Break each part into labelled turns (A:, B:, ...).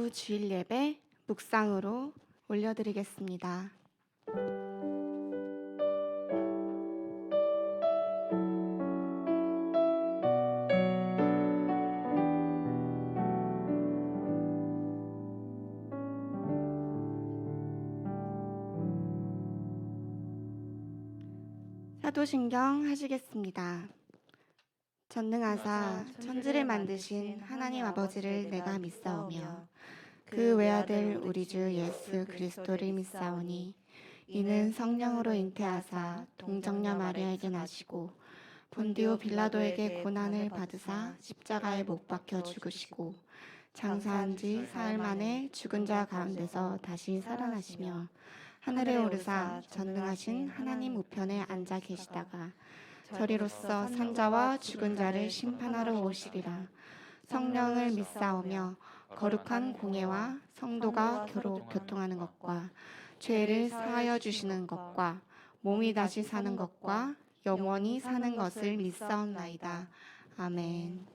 A: 주 주일 예배 묵상으로 올려드리겠습니다. 사도신경 하시겠습니다. 전능하사 천지를 만드신 하나님 아버지를 내가 믿사오며 그 외아들 우리 주 예수 그리스도를 믿사오니 이는 성령으로 잉태하사 동정녀 마리아에게 나시고 본디오 빌라도에게 고난을 받으사 십자가에 못 박혀 죽으시고 장사한 지 사흘 만에 죽은 자 가운데서 다시 살아나시며 하늘에 오르사 전능하신 하나님 우편에 앉아 계시다가 저리로서 산자와 죽은 자를 심판하러 오시리라. 성령을 믿사오며 거룩한 공예와 성도가 교통하는 것과 죄를 사하여 주시는 것과 몸이 다시 사는 것과 영원히 사는 것을 믿사옵나이다. 아멘.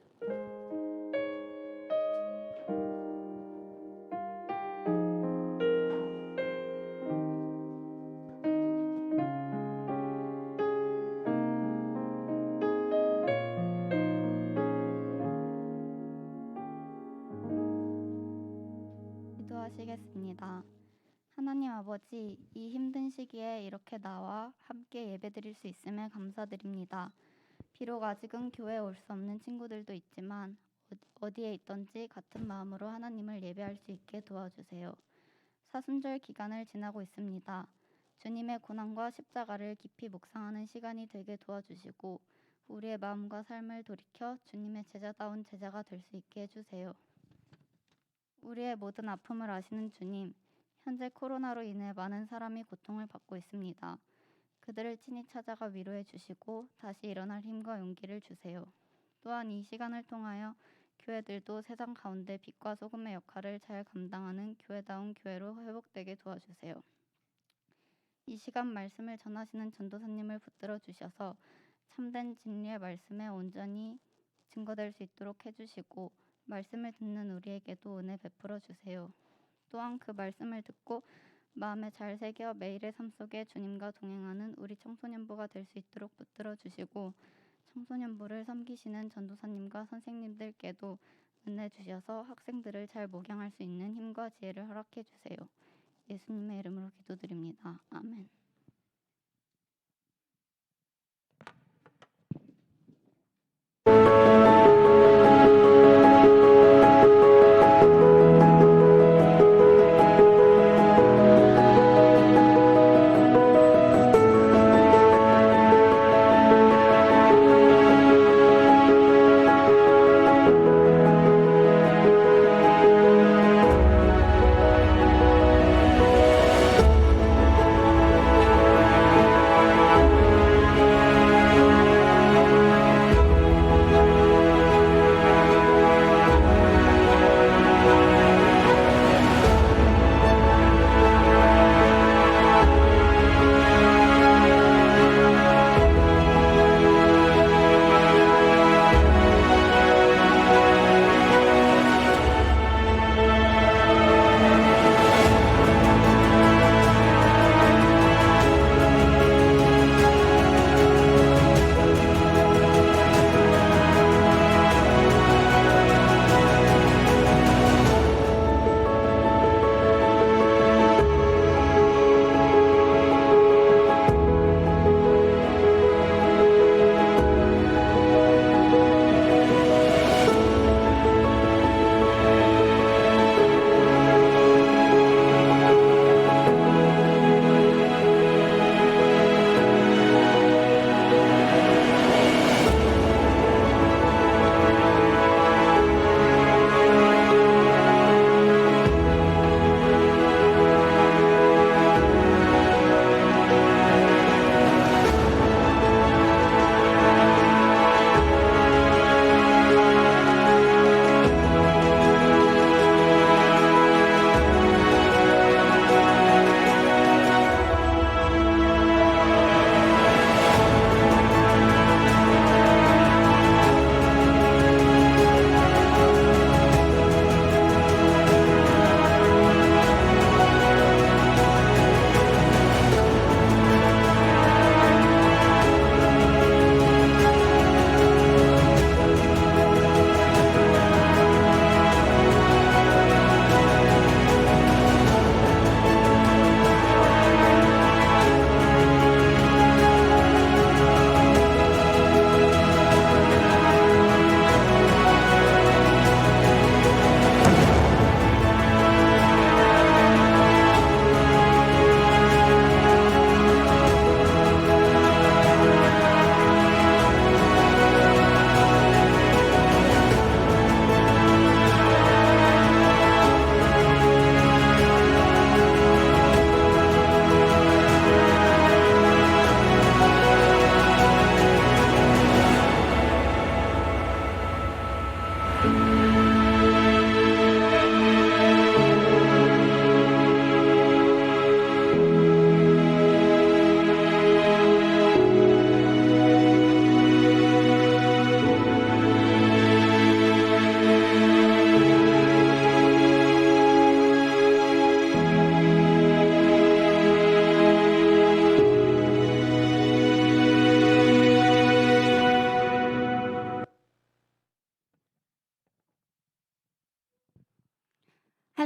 B: 기도하시겠습니다. 하나님 아버지, 이 힘든 시기에 이렇게 나와 함께 예배드릴 수 있음에 감사드립니다. 비록 아직은 교회에 올 수 없는 친구들도 있지만 어디에 있든지 같은 마음으로 하나님을 예배할 수 있게 도와주세요. 사순절 기간을 지나고 있습니다. 주님의 고난과 십자가를 깊이 묵상하는 시간이 되게 도와주시고 우리의 마음과 삶을 돌이켜 주님의 제자다운 제자가 될 수 있게 해주세요. 우리의 모든 아픔을 아시는 주님, 현재 코로나로 인해 많은 사람이 고통을 받고 있습니다. 그들을 친히 찾아가 위로해 주시고 다시 일어날 힘과 용기를 주세요. 또한 이 시간을 통하여 교회들도 세상 가운데 빛과 소금의 역할을 잘 감당하는 교회다운 교회로 회복되게 도와주세요. 이 시간 말씀을 전하시는 전도사님을 붙들어 주셔서 참된 진리의 말씀에 온전히 증거될 수 있도록 해주시고 말씀을 듣는 우리에게도 은혜 베풀어 주세요. 또한 그 말씀을 듣고 마음에 잘 새겨 매일의 삶 속에 주님과 동행하는 우리 청소년부가 될 수 있도록 붙들어 주시고 청소년부를 섬기시는 전도사님과 선생님들께도 은혜 주셔서 학생들을 잘 목양할 수 있는 힘과 지혜를 허락해 주세요. 예수님의 이름으로 기도드립니다. 아멘.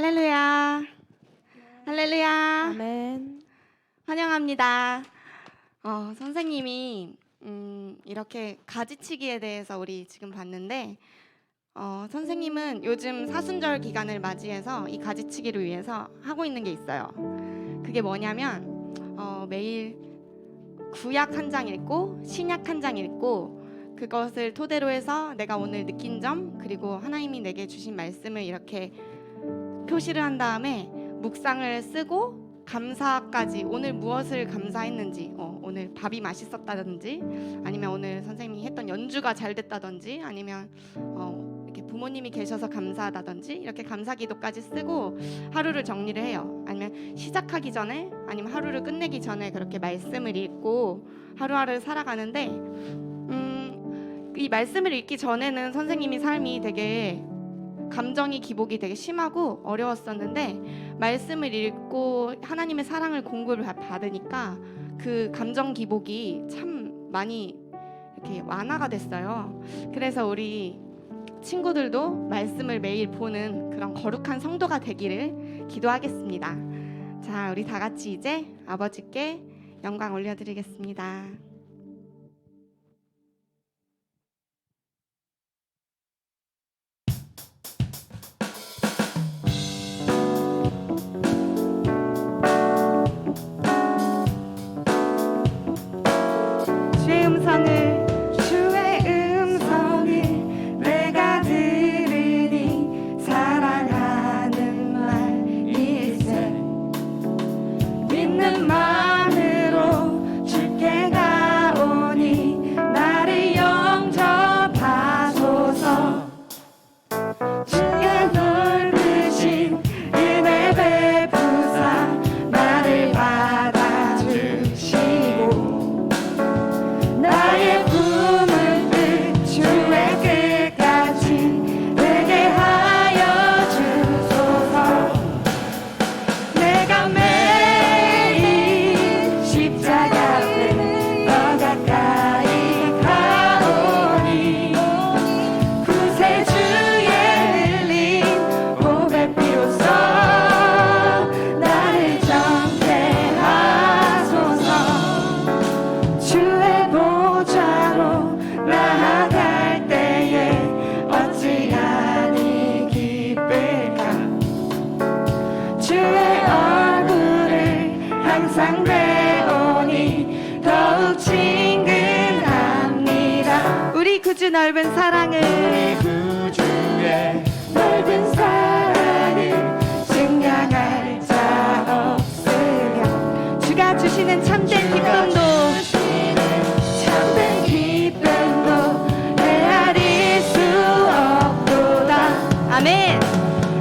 A: 할렐루야. 할렐루야.
C: 아멘.
A: 환영합니다. 선생님이 이렇게 가지치기에 대해서 우리 지금 봤는데 선생님은 요즘 사순절 기간을 맞이해서 이 가지치기를 위해서 하고 있는 게 있어요. 그게 뭐냐면 매일 구약 한 장 읽고 신약 한 장 읽고 그것을 토대로 해서 내가 오늘 느낀 점 그리고 하나님이 내게 주신 말씀을 이렇게 표시를 한 다음에 묵상을 쓰고 감사까지 오늘 무엇을 감사했는지 오늘 밥이 맛있었다든지 아니면 오늘 선생님이 했던 연주가 잘 됐다든지 아니면 이렇게 부모님이 계셔서 감사하다든지 이렇게 감사 기도까지 쓰고 하루를 정리를 해요. 아니면 시작하기 전에 아니면 하루를 끝내기 전에 그렇게 말씀을 읽고 하루하루 살아가는데 이 말씀을 읽기 전에는 선생님이 삶이 되게 감정이 기복이 되게 심하고 어려웠었는데 말씀을 읽고 하나님의 사랑을 공급을 받으니까 그 감정 기복이 참 많이 이렇게 완화가 됐어요. 그래서 우리 친구들도 말씀을 매일 보는 그런 거룩한 성도가 되기를 기도하겠습니다. 자, 우리 다 같이 이제 아버지께 영광 올려드리겠습니다. 주의 음성을 내가 들으니 사랑하는 말일세 믿는 마음으로 주께 가오니 나를 영접하소서. 주의 넓으신 은혜 베푸사 나를 받아주시고 나의 품을 뜻 주의 끝까지 되게 하여 주소서. 내가 매일 십자가 앞에 더 가까이 가오니 구세주의 흘린 보배 피로써 나를 정죄하소서. 주의 보좌로 나아갈 때에 어찌하니 기쁠까. 주의 얼굴을 항상 배우니 더욱 친근합니다. 우리 구주 넓은 사랑을
D: 구주의
A: 넓은 사랑을 증량할 자 없으며 주가 주시는 참된 기쁨도 참된 기쁨도 헤아릴 수 없도다. 아멘.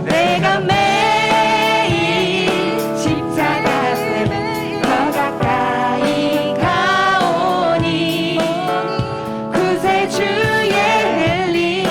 A: 내가 매일 십자가 앞에 더 가까이 가오니 구세주의 흘린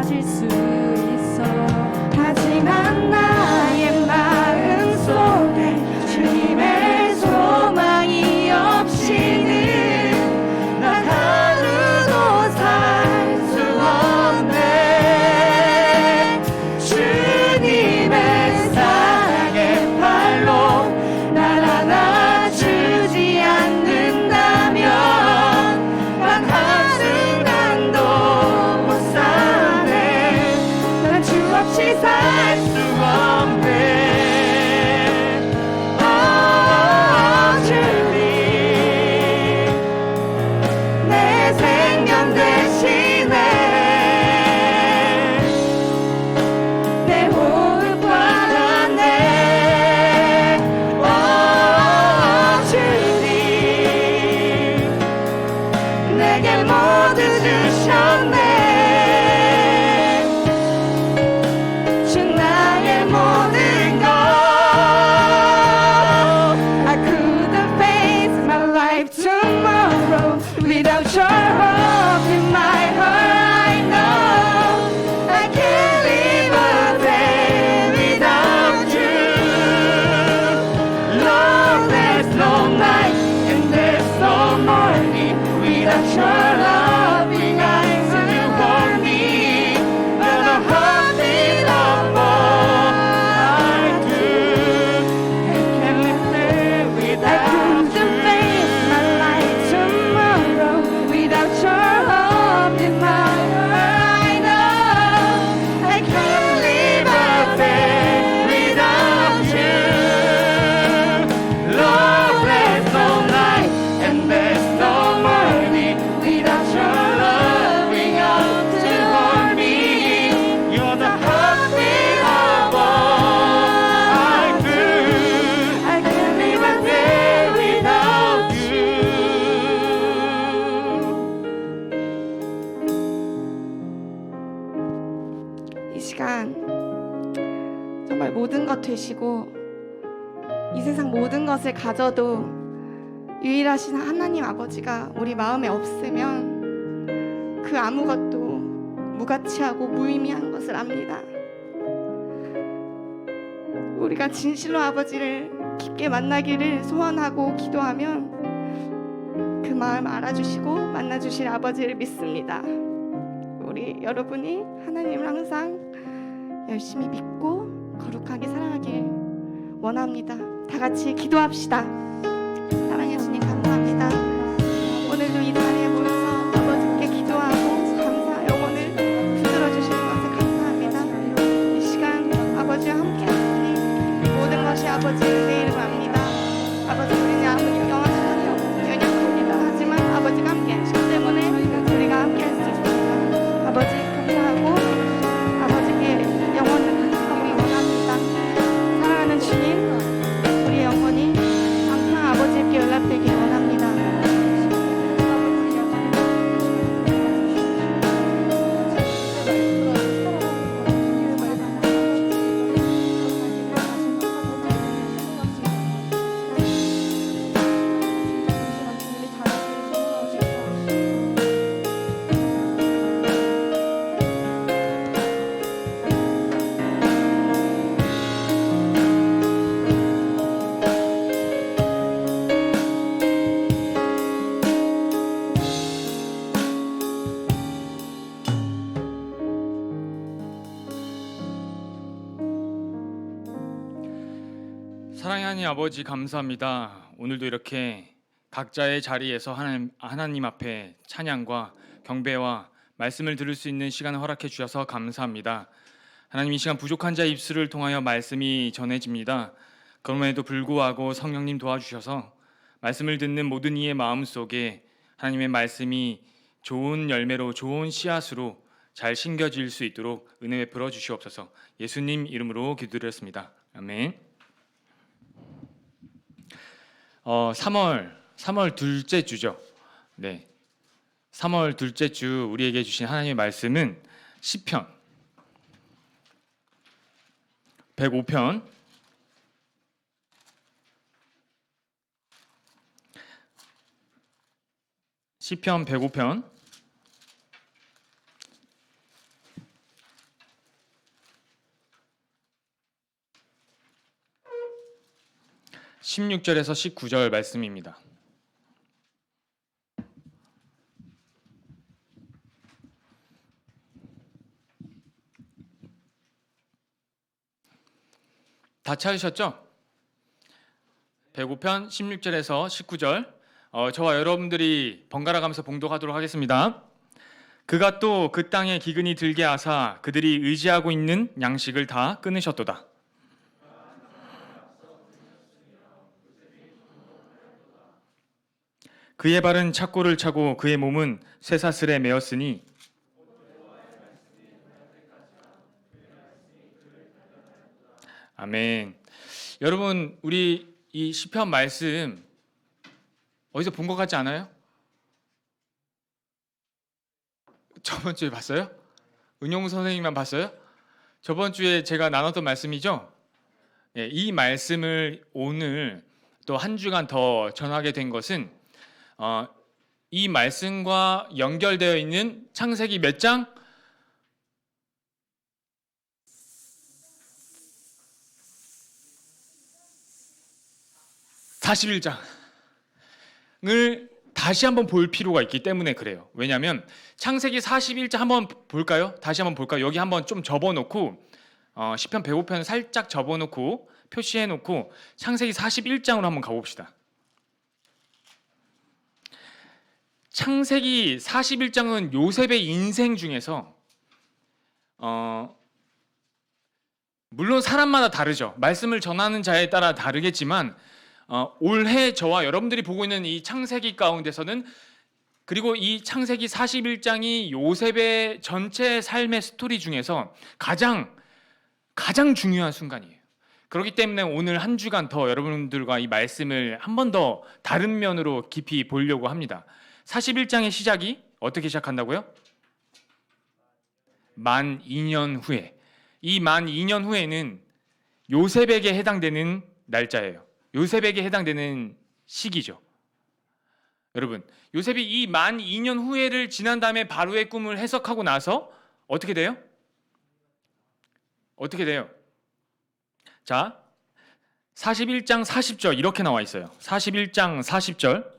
C: 가질 수 있어.
A: 하지만 나의 마음 속에 주님의 소망이 없이는 난 하루도 살 수 없네. 주님의 사랑의 팔로 날 안아주지 않는다면 난 한순간도 못 사네. 난 주 없이 살 수 없네. 주님 내 생명 대신에 내 호흡 받았네. 주님 내게 모두 주셨네. 주 나의 모든 것. I couldn't face my life tomorrow without your hope in my heart. I know I can't live a day without you. Lord, there's no night and there's no morning without your loving eyes to hold me. You're the heartbeat of all I do. I can't live there without you. I couldn't face my life tomorrow without your love in my heart. I know I can't live a day without you. Lord, there's no night and there's no morning without your loving arms to hold me. You're the heartbeat of all I do. I can't live a day without you. 이 시간 정말 모든 것 되시고 이 세상 모든 것을 가져도 유일하신 하나님 아버지가 우리 마음에 없으면 그 아무것도 무가치하고 무의미한 것을 압니다. 우리가 진실로 아버지를 깊게 만나기를 소원하고 기도하면 그 마음 알아주시고 만나주실 아버지를 믿습니다. 우리 여러분이 하나님을 항상 열심히 믿고 거룩하게 사랑하길 원합니다. 다 같이 기도합시다. 사랑해 주님 감사합니다. 오늘도 이 자리에 모여서 아버지께 기도하고 감사 영혼을 붙들어 주시는 것을 감사합니다. 이 시간 아버지와 함께 하시니 모든 것이 아버지의 은혜를 압니다. 아버지 우리는 아무리 영원한 시간이 연약합니다. 하지만 아버지가 함께 하시기 때문에 우리가 함께 할 수 있습니다. 아버지 감사하고 아버지께 영원을 간직하기 원합니다. 사랑하는 주님, 우리 영혼이 항상 아버지께 연락되길 원합니다.
E: 사랑의 하나님 아버지 감사합니다. 오늘도 이렇게 각자의 자리에서 하나님 앞에 찬양과 경배와 말씀을 들을 수 있는 시간을 허락해 주셔서 감사합니다. 하나님, 이 시간 부족한 자의 입술을 통하여 말씀이 전해집니다. 그럼에도 불구하고 성령님 도와주셔서 말씀을 듣는 모든 이의 마음속에 하나님의 말씀이 좋은 열매로 좋은 씨앗으로 잘 심겨질 수 있도록 은혜 베풀어 주시옵소서. 예수님 이름으로 기도드렸습니다. 아멘. 3월 둘째 주죠. 네, 3월 둘째 주 우리에게 주신 하나님의 말씀은 시편 105편 시편 105편 16절에서 19절 말씀입니다. 다 찾으셨죠? 배고편 16절에서 19절. 저와 여러분들이 번갈아 가면서 봉독하도록 하겠습니다. 그가 또 그 땅에 기근이 들게 하사 그들이 의지하고 있는 양식을 다 끊으셨도다. 그의 발은 착고를 차고 그의 몸은 쇠사슬에 매었으니 아멘. 여러분, 우리 이 시편 말씀 어디서 본 것 같지 않아요? 저번 주에 봤어요? 은용 선생님만 봤어요? 저번 주에 제가 나눴던 말씀이죠? 예, 이 말씀을 오늘 또 한 주간 더 전하게 된 것은 이 말씀과 연결되어 있는 창세기 몇 장? 41장을 다시 한번 볼 필요가 있기 때문에 그래요. 왜냐하면 창세기 41장 한번 볼까요? 다시 한번 볼까요? 여기 한번 좀 접어놓고 시편 105편 살짝 접어놓고 표시해놓고 창세기 41장으로 한번 가봅시다. 창세기 41장은 요셉의 인생 중에서 물론 사람마다 다르죠. 말씀을 전하는 자에 따라 다르겠지만 올해 저와 여러분들이 보고 있는 이 창세기 가운데서는 그리고 이 창세기 41장이 요셉의 전체 삶의 스토리 중에서 가장 중요한 순간이에요. 그렇기 때문에 오늘 한 주간 더 여러분들과 이 말씀을 한 번 더 다른 면으로 깊이 보려고 합니다. 41장의 시작이 어떻게 시작한다고요? 만 2년 후에. 이 만 2년 후에는 요셉에게 해당되는 날짜예요. 요셉에게 해당되는 시기죠. 여러분, 요셉이 이 만 2년 후에를 지난 다음에 바로의 꿈을 해석하고 나서 어떻게 돼요? 어떻게 돼요? 자, 41장 40절 이렇게 나와 있어요. 41장 40절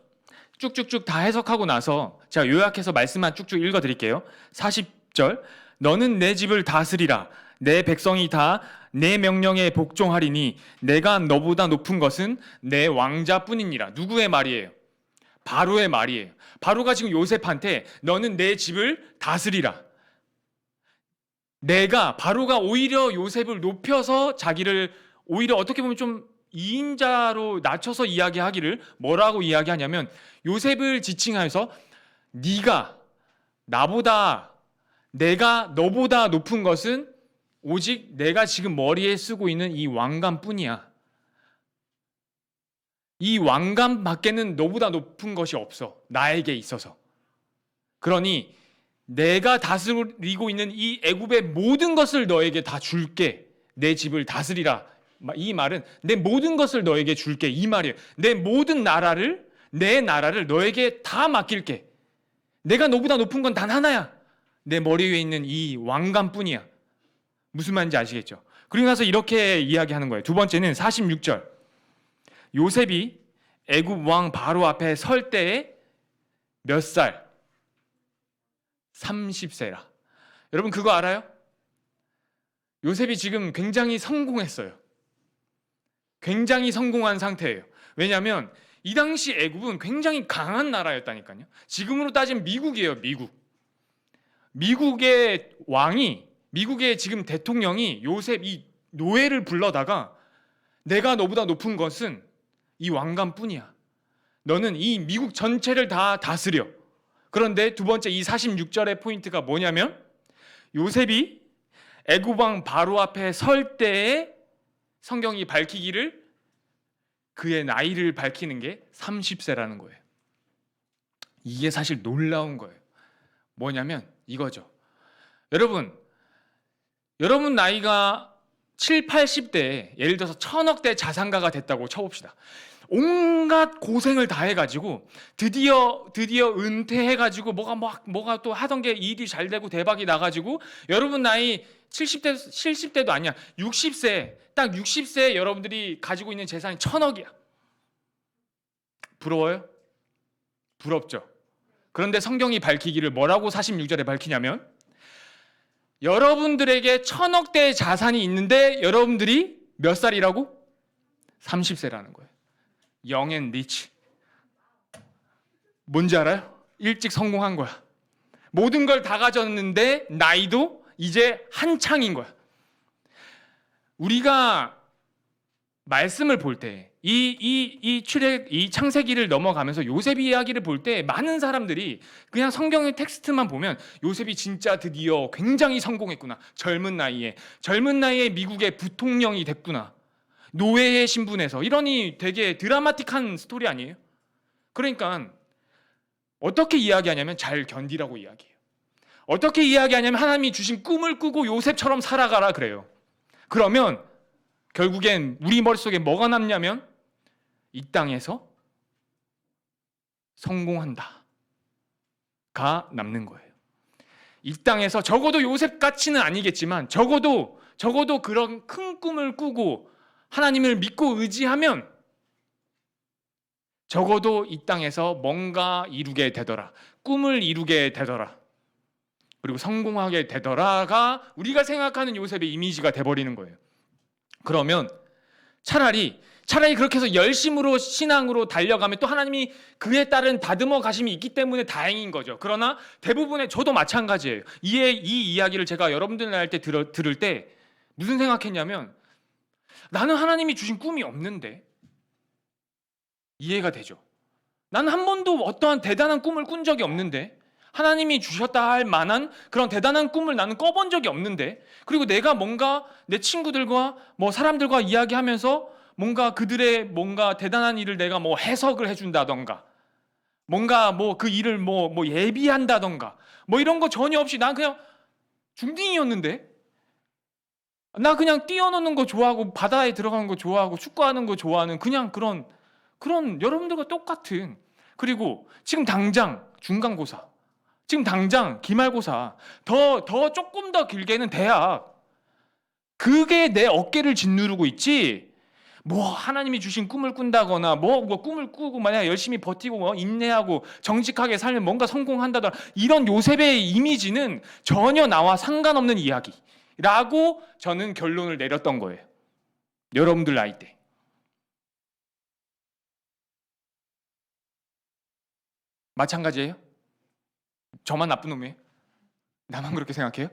E: 쭉쭉쭉 다 해석하고 나서 제가 요약해서 말씀만 쭉쭉 읽어드릴게요. 40절 너는 내 집을 다스리라. 내 백성이 다 내 명령에 복종하리니 내가 너보다 높은 것은 내 왕자뿐이니라. 누구의 말이에요? 바로의 말이에요. 바로가 지금 요셉한테 너는 내 집을 다스리라. 바로가 오히려 요셉을 높여서 자기를 오히려 어떻게 보면 좀 2인자로 낮춰서 이야기하기를 뭐라고 이야기하냐면 요셉을 지칭하여서 내가 너보다 높은 것은 오직 내가 지금 머리에 쓰고 있는 이 왕관뿐이야. 이 왕관 밖에는 너보다 높은 것이 없어. 나에게 있어서. 그러니 내가 다스리고 있는 이 애굽의 모든 것을 너에게 다 줄게. 내 집을 다스리라. 이 말은 내 모든 것을 너에게 줄게. 이 말이에요. 내 나라를 너에게 다 맡길게. 내가 너보다 높은 건 단 하나야. 내 머리 위에 있는 이 왕관뿐이야. 무슨 말인지 아시겠죠? 그리고 나서 이렇게 이야기하는 거예요. 두 번째는 46절. 요셉이 애굽 왕 바로 앞에 설 때에 몇 살? 30세라. 여러분 그거 알아요? 요셉이 지금 굉장히 성공했어요. 굉장히 성공한 상태예요. 왜냐하면 이 당시 애굽은 굉장히 강한 나라였다니까요. 지금으로 따지면 미국이에요. 미국의 왕이 미국의 지금 대통령이 요셉 이 노예를 불러다가 내가 너보다 높은 것은 이 왕관뿐이야. 너는 이 미국 전체를 다 다스려. 그런데 두 번째 이 46절의 포인트가 뭐냐면 요셉이 애굽 왕 바로 앞에 설 때에 성경이 밝히기를 그의 나이를 밝히는 게 30세라는 거예요. 이게 사실 놀라운 거예요. 뭐냐면 이거죠. 여러분 나이가 7, 80대에 예를 들어서 1000억대 자산가가 됐다고 쳐봅시다. 온갖 고생을 다 해가지고 드디어 은퇴해가지고 뭐가 또 하던 게 일이 잘 되고 대박이 나가지고 여러분 나이 70대도 아니야. 60세 딱 60세에 여러분들이 가지고 있는 재산이 1000억이야. 부러워요? 부럽죠. 그런데 성경이 밝히기를 뭐라고 46절에 밝히냐면 여러분들에게 1000억 대의 자산이 있는데 여러분들이 몇 살이라고? 30세라는 거예요. Young and rich. 뭔지 알아요? 일찍 성공한 거야. 모든 걸 다 가졌는데 나이도 이제 한창인 거야. 우리가 말씀을 볼 때 이 창세기를 넘어가면서 요셉 이야기를 볼 때 많은 사람들이 그냥 성경의 텍스트만 보면 요셉이 진짜 드디어 굉장히 성공했구나. 젊은 나이에 미국의 부통령이 됐구나. 노예의 신분에서 이러니 되게 드라마틱한 스토리 아니에요? 그러니까 어떻게 이야기하냐면 잘 견디라고 이야기해요. 어떻게 이야기하냐면 하나님이 주신 꿈을 꾸고 요셉처럼 살아가라 그래요. 그러면 결국엔 우리 머릿속에 뭐가 남냐면 이 땅에서 성공한다가 남는 거예요. 이 땅에서 적어도 요셉같이는 아니겠지만 적어도 그런 큰 꿈을 꾸고 하나님을 믿고 의지하면 적어도 이 땅에서 뭔가 이루게 되더라. 꿈을 이루게 되더라. 그리고 성공하게 되더라가 우리가 생각하는 요셉의 이미지가 돼버리는 거예요. 그러면 차라리 그렇게 해서 열심으로 신앙으로 달려가면 또 하나님이 그에 따른 다듬어 가심이 있기 때문에 다행인 거죠. 그러나 대부분의 저도 마찬가지예요. 이 이야기를 제가 여러분들 할 때 들을 때 무슨 생각했냐면 나는 하나님이 주신 꿈이 없는데 이해가 되죠. 나는 한 번도 어떠한 대단한 꿈을 꾼 적이 없는데 하나님이 주셨다 할 만한 그런 대단한 꿈을 나는 꿔본 적이 없는데 그리고 내가 뭔가 내 친구들과 뭐 사람들과 이야기하면서 뭔가 그들의 뭔가 대단한 일을 내가 뭐 해석을 해준다던가 뭔가 뭐 그 일을 뭐 예비한다던가 뭐 이런 거 전혀 없이 난 그냥 중딩이었는데 나 그냥 뛰어노는 거 좋아하고 바다에 들어가는 거 좋아하고 축구하는 거 좋아하는 그냥 그런 여러분들과 똑같은 그리고 지금 당장 중간고사 지금 당장 기말고사 더 조금 더 길게는 대학 그게 내 어깨를 짓누르고 있지 뭐 하나님이 주신 꿈을 꾼다거나 뭐 꿈을 꾸고 만약 열심히 버티고 인내하고 정직하게 살면 뭔가 성공한다더라 이런 요셉의 이미지는 전혀 나와 상관없는 이야기라고 저는 결론을 내렸던 거예요. 여러분들 나이 때 마찬가지예요? 저만 나쁜 놈이에요? 나만 그렇게 생각해요?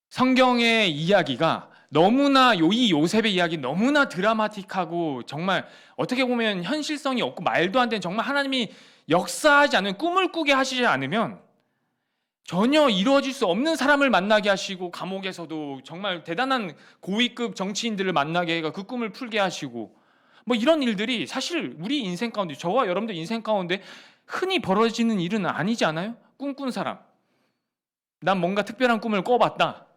E: 성경의 이야기가 너무나 이 요셉의 이야기 너무나 드라마틱하고 정말 어떻게 보면 현실성이 없고 말도 안 되는 정말 하나님이 역사하지 않은 꿈을 꾸게 하시지 않으면 전혀 이루어질 수 없는 사람을 만나게 하시고 감옥에서도 정말 대단한 고위급 정치인들을 만나게 해가 그 꿈을 풀게 하시고 뭐 이런 일들이 사실 우리 인생 가운데 저와 여러분들 인생 가운데 흔히 벌어지는 일은 아니지 않아요? 꿈꾼 사람 난 뭔가 특별한 꿈을 꿔봤다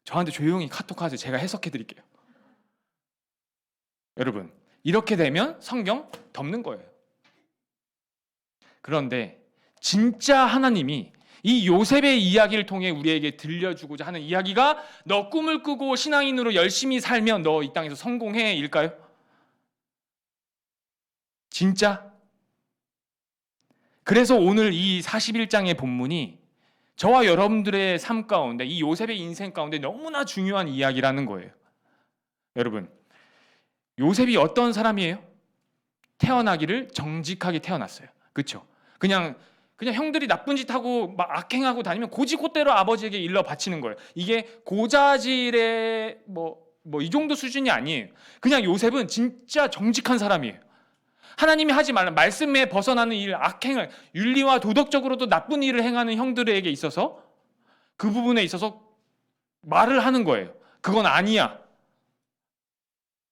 E: 저한테 조용히 카톡하세요. 제가 해석해 드릴게요. 여러분 이렇게 되면 성경 덮는 거예요. 그런데 진짜 하나님이 이 요셉의 이야기를 통해 우리에게 들려주고자 하는 이야기가 너 꿈을 꾸고 신앙인으로 열심히 살면 너 이 땅에서 성공해 일까요? 진짜? 그래서 오늘 이 41장의 본문이 저와 여러분들의 삶 가운데 이 요셉의 인생 가운데 너무나 중요한 이야기라는 거예요. 여러분 요셉이 어떤 사람이에요? 태어나기를 정직하게 태어났어요. 그렇죠? 그냥 형들이 나쁜 짓 하고 막 악행하고 다니면 고지고대로 아버지에게 일러 바치는 거예요. 이게 고자질의 뭐 이 정도 수준이 아니에요. 그냥 요셉은 진짜 정직한 사람이에요. 하나님이 하지 말라 말씀에 벗어나는 일, 악행을 윤리와 도덕적으로도 나쁜 일을 행하는 형들에게 있어서 그 부분에 있어서 말을 하는 거예요. 그건 아니야.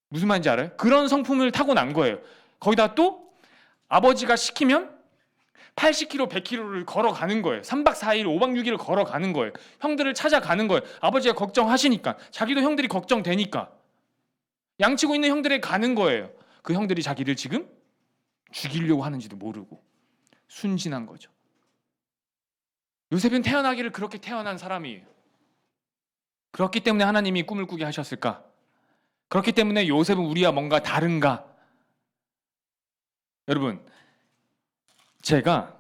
E: 무슨 말인지 알아요? 그런 성품을 타고난 거예요. 거기다 또 아버지가 시키면 80km, 100km를 걸어가는 거예요. 3박 4일, 5박 6일을 걸어가는 거예요. 형들을 찾아가는 거예요. 아버지가 걱정하시니까 자기도 형들이 걱정되니까 양치고 있는 형들에게 가는 거예요. 그 형들이 자기를 지금 죽이려고 하는지도 모르고 순진한 거죠. 요셉은 태어나기를 그렇게 태어난 사람이에요. 그렇기 때문에 하나님이 꿈을 꾸게 하셨을까? 그렇기 때문에 요셉은 우리와 뭔가 다른가? 여러분, 제가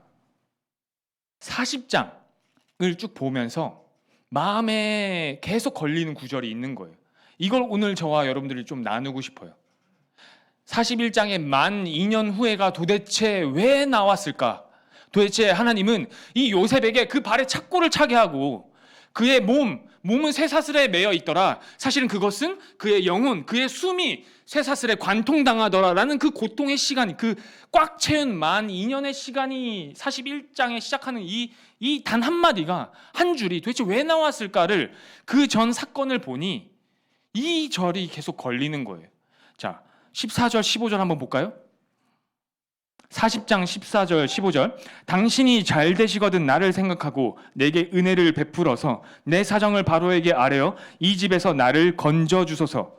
E: 40장을 쭉 보면서 마음에 계속 걸리는 구절이 있는 거예요. 이걸 오늘 저와 여러분들이 좀 나누고 싶어요. 41장의 만 2년 후에가 도대체 왜 나왔을까? 도대체 하나님은 이 요셉에게 그 발에 착고를 차게 하고 그의 몸은 쇠사슬에 매여 있더라. 사실은 그것은 그의 영혼, 그의 숨이 쇠사슬에 관통당하더라라는 그 고통의 시간이, 그 꽉 채운 만 2년의 시간이 41장에 시작하는 이 단 한마디가, 한 줄이 도대체 왜 나왔을까를 그 전 사건을 보니 이 절이 계속 걸리는 거예요. 자, 14절, 15절 한번 볼까요? 40장 14절, 15절. 당신이 잘 되시거든 나를 생각하고 내게 은혜를 베풀어서 내 사정을 바로에게 아뢰어 이 집에서 나를 건져 주소서.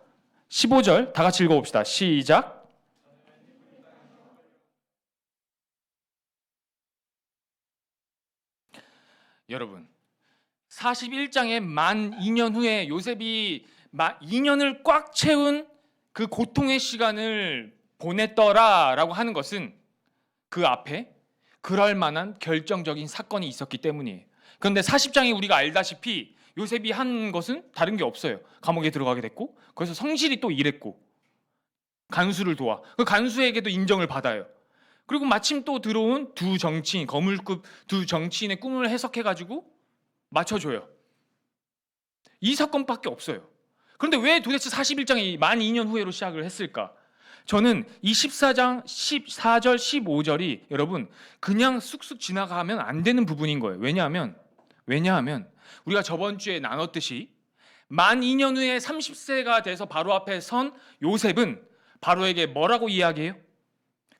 E: 15절 다 같이 읽어봅시다. 시작. 여러분, 41장의 만 2년 후에 요셉이 2년을 꽉 채운 그 고통의 시간을 보냈더라라고 하는 것은 그 앞에 그럴 만한 결정적인 사건이 있었기 때문이에요. 그런데 40장에 우리가 알다시피 요셉이 한 것은 다른 게 없어요. 감옥에 들어가게 됐고, 거기서 성실히 또 일했고, 간수를 도와. 그 간수에게도 인정을 받아요. 그리고 마침 또 들어온 두 정치인, 거물급 두 정치인의 꿈을 해석해가지고 맞춰줘요. 이 사건밖에 없어요. 그런데 왜 도대체 41장이 만 2년 후에로 시작을 했을까? 저는 이 14장 14절 15절이 여러분 그냥 쑥쑥 지나가면 안 되는 부분인 거예요. 왜냐하면 우리가 저번 주에 나눴듯이 만 2년 후에 30세가 돼서 바로 앞에 선 요셉은 바로에게 뭐라고 이야기해요?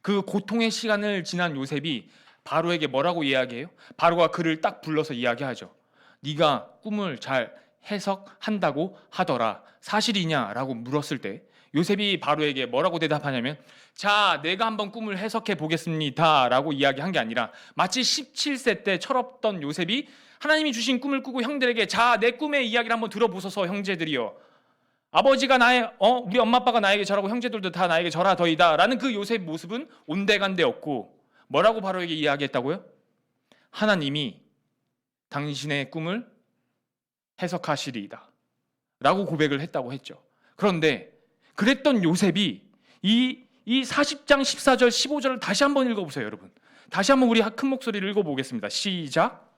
E: 그 고통의 시간을 지난 요셉이 바로에게 뭐라고 이야기해요? 바로가 그를 딱 불러서 이야기하죠. 네가 꿈을 잘 해석한다고 하더라. 사실이냐라고 물었을 때 요셉이 바로에게 뭐라고 대답하냐면, 자, 내가 한번 꿈을 해석해 보겠습니다 라고 이야기한 게 아니라, 마치 17세 때 철없던 요셉이 하나님이 주신 꿈을 꾸고 형들에게, 자, 내 꿈의 이야기를 한번 들어보소서 형제들이여, 아버지가 우리 엄마 아빠가 나에게 절하고 형제들도 다 나에게 절하더이다 라는 그 요셉 모습은 온데간데 없고, 뭐라고 바로에게 이야기했다고요? 하나님이 당신의 꿈을 해석하시리이다 라고 고백을 했다고 했죠. 그런데 그랬던 요셉이 이 40장 14절 15절을 다시 한번 읽어보세요. 여러분, 다시 한번 우리 큰 목소리를 읽어보겠습니다. 시작.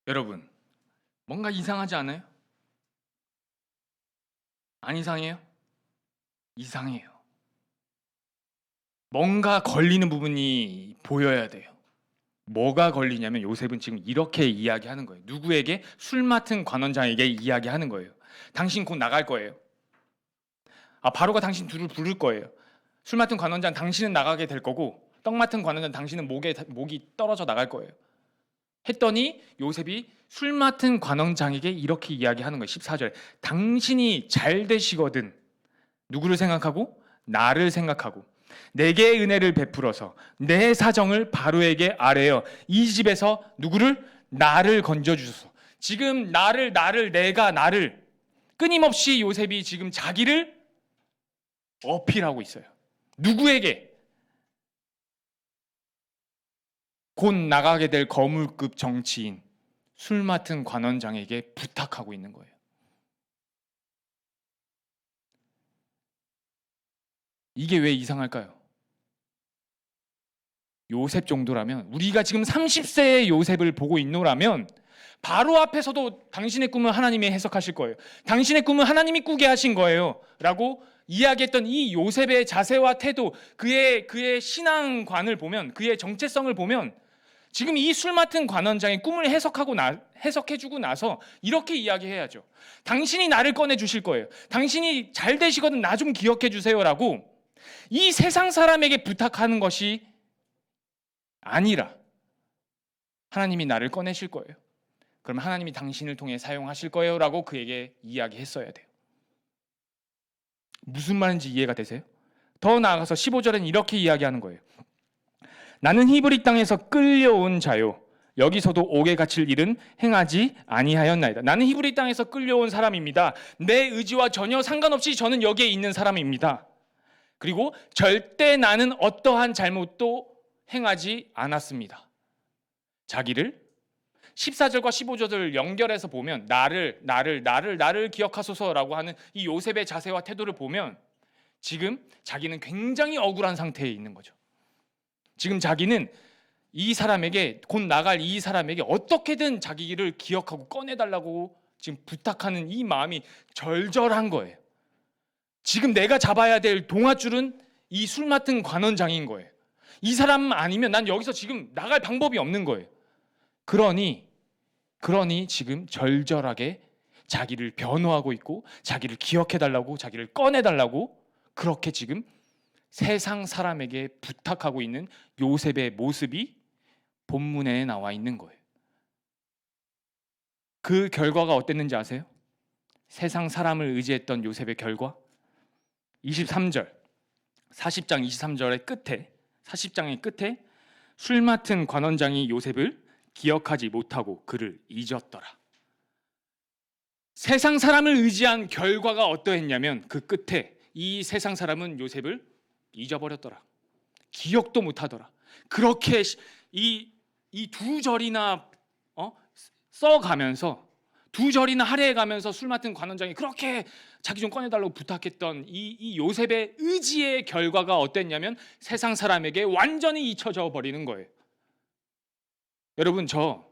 E: 여러분, 뭔가 이상하지 않아요? 안 이상해요? 이상해요. 뭔가 걸리는 부분이 보여야 돼요. 뭐가 걸리냐면 요셉은 지금 이렇게 이야기하는 거예요. 누구에게? 술 맡은 관원장에게 이야기하는 거예요. 당신 곧 나갈 거예요. 바로가 당신 둘을 부를 거예요. 술 맡은 관원장, 당신은 나가게 될 거고, 떡 맡은 관원장, 당신은 목이 떨어져 나갈 거예요. 했더니 요셉이 술 맡은 관원장에게 이렇게 이야기하는 거예요. 14절에 당신이 잘 되시거든 누구를 생각하고? 나를 생각하고 내게 은혜를 베풀어서 내 사정을 바로에게 아뢰어 이 집에서 누구를? 나를 건져주소서. 지금 나를 끊임없이 요셉이 지금 자기를 어필하고 있어요. 누구에게? 곧 나가게 될 거물급 정치인, 술 맡은 관원장에게 부탁하고 있는 거예요. 이게 왜 이상할까요? 요셉 정도라면, 우리가 지금 30세의 요셉을 보고 있노라면 바로 앞에서도 당신의 꿈은 하나님이 해석하실 거예요. 당신의 꿈은 하나님이 꾸게 하신 거예요 라고 이야기했던 이 요셉의 자세와 태도, 그의 신앙관을 보면, 그의 정체성을 보면 지금 이 술 맡은 관원장의 꿈을 해석해주고 나서 이렇게 이야기해야죠. 당신이 나를 꺼내주실 거예요. 당신이 잘 되시거든 나 좀 기억해 주세요라고 이 세상 사람에게 부탁하는 것이 아니라 하나님이 나를 꺼내실 거예요. 그럼 하나님이 당신을 통해 사용하실 거예요 라고 그에게 이야기했어야 돼요. 무슨 말인지 이해가 되세요? 더 나아가서 15절엔 이렇게 이야기하는 거예요. 나는 히브리 땅에서 끌려온 자요. 여기서도 옥에 갇힐 일은 행하지 아니하였나이다. 나는 히브리 땅에서 끌려온 사람입니다. 내 의지와 전혀 상관없이 저는 여기에 있는 사람입니다. 그리고 절대 나는 어떠한 잘못도 행하지 않았습니다. 자기를 14절과 15절을 연결해서 보면 나를 기억하소서라고 하는 이 요셉의 자세와 태도를 보면 지금 자기는 굉장히 억울한 상태에 있는 거죠. 지금 자기는 이 사람에게, 곧 나갈 이 사람에게 어떻게든 자기를 기억하고 꺼내달라고 지금 부탁하는 이 마음이 절절한 거예요. 지금 내가 잡아야 될 동아줄은 이 술 맡은 관원장인 거예요. 이 사람 아니면 난 여기서 지금 나갈 방법이 없는 거예요. 그러니 지금 절절하게 자기를 변호하고 있고 자기를 기억해달라고, 자기를 꺼내달라고 그렇게 지금 세상 사람에게 부탁하고 있는 요셉의 모습이 본문에 나와 있는 거예요. 그 결과가 어땠는지 아세요? 세상 사람을 의지했던 요셉의 결과 23절 40장 23절의 끝에 40장의 끝에 술 맡은 관원장이 요셉을 기억하지 못하고 그를 잊었더라. 세상 사람을 의지한 결과가 어떠했냐면 그 끝에 이 세상 사람은 요셉을 잊어버렸더라. 기억도 못하더라. 그렇게 이 두 절이나 써가면서 두 절이나 할애해가면서 술 맡은 관원장이 그렇게 자기 좀 꺼내달라고 부탁했던 이 요셉의 의지의 결과가 어땠냐면 세상 사람에게 완전히 잊혀져 버리는 거예요. 여러분, 저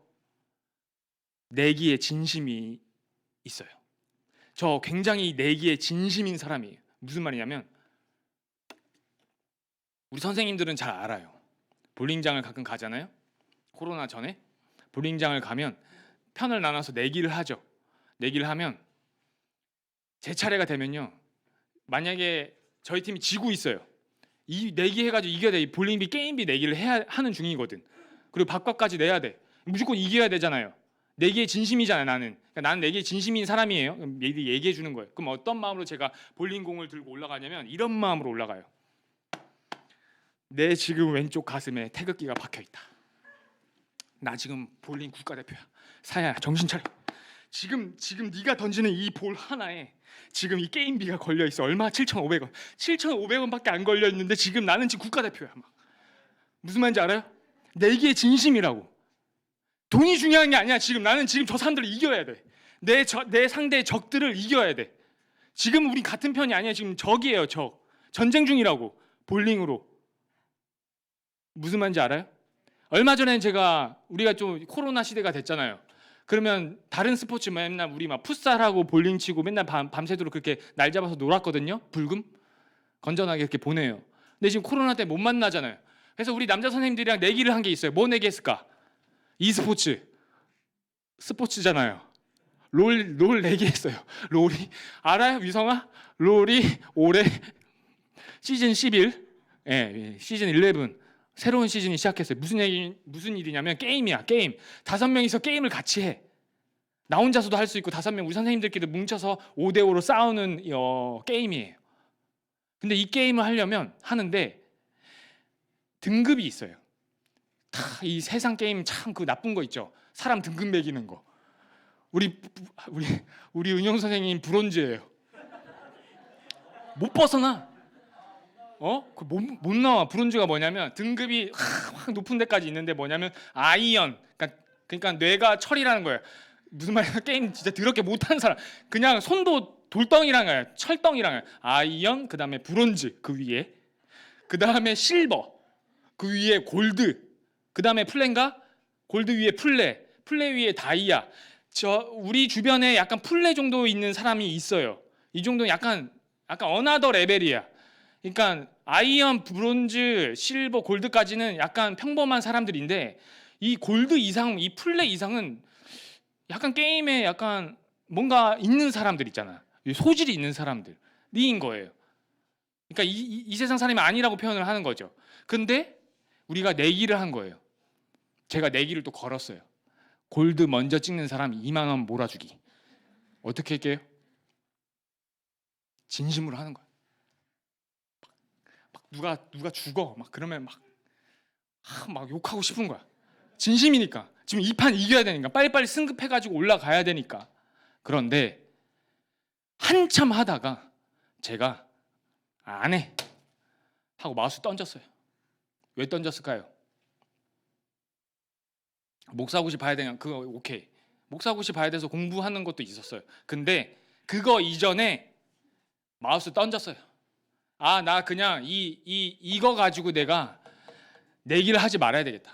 E: 내기에 진심이 있어요. 저 굉장히 내기에 진심인 사람이에요. 무슨 말이냐면 우리 선생님들은 잘 알아요. 볼링장을 가끔 가잖아요. 코로나 전에 볼링장을 가면 편을 나눠서 내기를 하죠. 내기를 하면 제 차례가 되면요, 만약에 저희 팀이 지고 있어요. 이 내기 해가지고 이겨야 돼. 볼링비, 게임비 내기를 해야 하는 중이거든. 그리고 밥값까지 내야 돼. 무조건 이겨야 되잖아요. 내기에 진심이잖아요. 나는. 그러니까 나는 내기에 진심인 사람이에요. 미리 얘기해 주는 거예요. 그럼 어떤 마음으로 제가 볼링공을 들고 올라가냐면 이런 마음으로 올라가요. 내 지금 왼쪽 가슴에 태극기가 박혀 있다. 나 지금 볼링 국가대표야. 사야, 정신 차려. 지금 네가 던지는 이 볼 하나에 지금 이 게임비가 걸려 있어. 얼마? 7,500원. 7,500원밖에 안 걸려 있는데 지금 나는 지금 국가대표야. 막. 무슨 말인지 알아요? 내기의 진심이라고. 돈이 중요한 게 아니야. 지금 나는 지금 저 사람들을 이겨야 돼. 내 상대의 적들을 이겨야 돼. 지금 우리 같은 편이 아니야. 지금 적이에요. 적. 전쟁 중이라고. 볼링으로. 무슨 말인지 알아요? 얼마 전에 우리가 좀 코로나 시대가 됐잖아요. 그러면 다른 스포츠 맨날 우리 막 풋살하고 볼링 치고 맨날 밤새도록 그렇게 날 잡아서 놀았거든요. 불금 건전하게 이렇게 보내요. 근데 지금 코로나 때 못 만나잖아요. 그래서 우리 남자 선생님들이랑 내기를 한 게 있어요. 뭐 내기했을까? 스포츠잖아요. 롤 내기했어요. 롤이 알아요, 위성아? 롤이 올해 시즌 11, 시즌 11 새로운 시즌이 시작했어요. 무슨 일이냐면 게임이야. 게임. 5명이서 게임을 같이 해. 나 혼자서도 할 수 있고 5명 우리 선생님들끼리 뭉쳐서 5대5로 싸우는 게임이에요. 근데 이 게임을 하는데 등급이 있어요. 이 세상 게임 참 그 나쁜 거 있죠. 사람 등급 매기는 거. 우리 은영 선생님 브론즈예요. 못 벗어나. 못 나와. 브론즈가 뭐냐면 등급이 확 높은 데까지 있는데 뭐냐면 아이언. 그러니까 뇌가 철이라는 거예요. 무슨 말이야? 게임 진짜 더럽게 못하는 사람. 그냥 손도 돌덩이랑 거예요. 철덩이랑 거예요. 아이언, 그다음에 브론즈 그 위에, 그다음에 실버, 그 위에 골드, 그다음에 플레인가? 골드 위에 플레 위에 다이아. 우리 주변에 약간 플레 정도 있는 사람이 있어요. 이 정도 약간 어나더 레벨이야. 그러니까 아이언, 브론즈, 실버, 골드까지는 약간 평범한 사람들인데 이 골드 이상, 이 플레 이상은 약간 게임에 약간 뭔가 있는 사람들 있잖아. 소질이 있는 사람들인 거예요. 그러니까 이 세상 사람이 아니라고 표현을 하는 거죠. 근데 우리가 내기를 한 거예요. 제가 내기를 또 걸었어요. 골드 먼저 찍는 사람 2만 원 몰아주기. 어떻게 할게요? 진심으로 하는 거야. 막 누가 죽어 막 그러면 막 막 욕하고 싶은 거야. 진심이니까. 지금 이 판 이겨야 되니까. 빨리빨리 승급해가지고 올라가야 되니까. 그런데 한참 하다가 제가 안 해 하고 마우스 던졌어요. 왜 던졌을까요? 목사고시 봐야 되냐? 그거 오케이. 목사고시 봐야 돼서 공부하는 것도 있었어요. 근데 그거 이전에 마우스 던졌어요. 아, 나 그냥 이거 가지고 내가 내기를 하지 말아야 되겠다.